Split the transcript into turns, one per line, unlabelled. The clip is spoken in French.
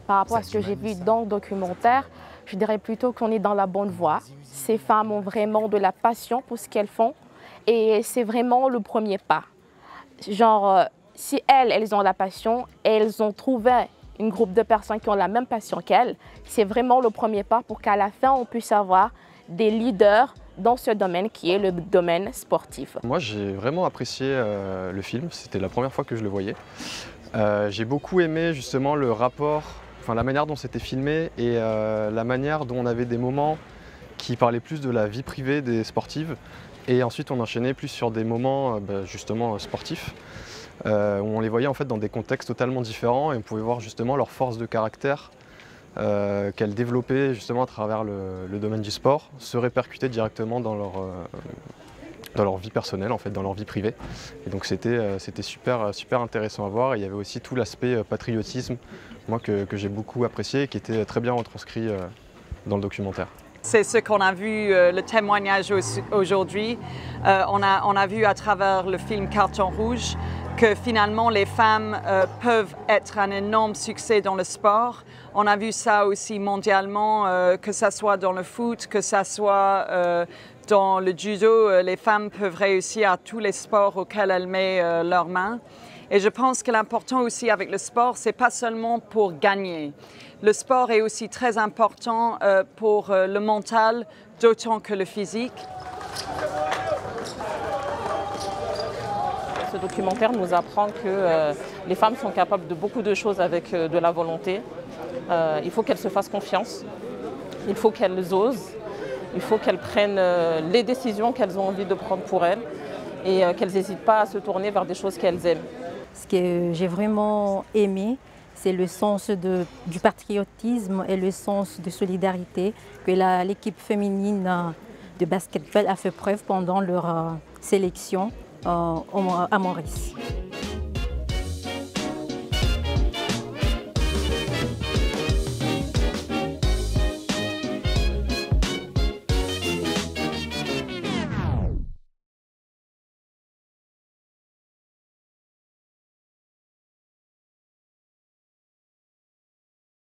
Par rapport à ce que j'ai vu dans le documentaire, je dirais plutôt qu'on est dans la bonne voie. Ces femmes ont vraiment de la passion pour ce qu'elles font et c'est vraiment le premier pas. Genre, si elles ont la passion, elles ont trouvé un groupe de personnes qui ont la même passion qu'elles, c'est vraiment le premier pas pour qu'à la fin, on puisse avoir des leaders dans ce domaine qui est le domaine sportif.
Moi, j'ai vraiment apprécié le film. C'était la première fois que je le voyais. J'ai beaucoup aimé justement le rapport, enfin la manière dont c'était filmé et la manière dont on avait des moments qui parlaient plus de la vie privée des sportives et ensuite on enchaînait plus sur des moments justement sportifs où on les voyait en fait dans des contextes totalement différents et on pouvait voir justement leur force de caractère qu'elles développaient justement à travers le domaine du sport se répercuter directement dans leur vie personnelle, en fait, dans leur vie privée. Et donc c'était super intéressant à voir. Et il y avait aussi tout l'aspect patriotisme, moi que j'ai beaucoup apprécié et qui était très bien retranscrit dans le documentaire.
C'est ce qu'on a vu, le témoignage aujourd'hui. On a vu à travers le film Carton rouge que finalement les femmes peuvent être un énorme succès dans le sport. On a vu ça aussi mondialement, que ce soit dans le foot, que ce soit dans le judo, les femmes peuvent réussir à tous les sports auxquels elles mettent leurs mains. Et je pense que l'important aussi avec le sport, c'est pas seulement pour gagner. Le sport est aussi très important pour le mental, d'autant que le physique.
Ce documentaire nous apprend que les femmes sont capables de beaucoup de choses avec de la volonté. Il faut qu'elles se fassent confiance, il faut qu'elles osent, il faut qu'elles prennent les décisions qu'elles ont envie de prendre pour elles et qu'elles n'hésitent pas à se tourner vers des choses qu'elles aiment.
Ce que j'ai vraiment aimé, c'est le sens du patriotisme et le sens de solidarité que l'équipe féminine de basketball a fait preuve pendant leur sélection à Maurice.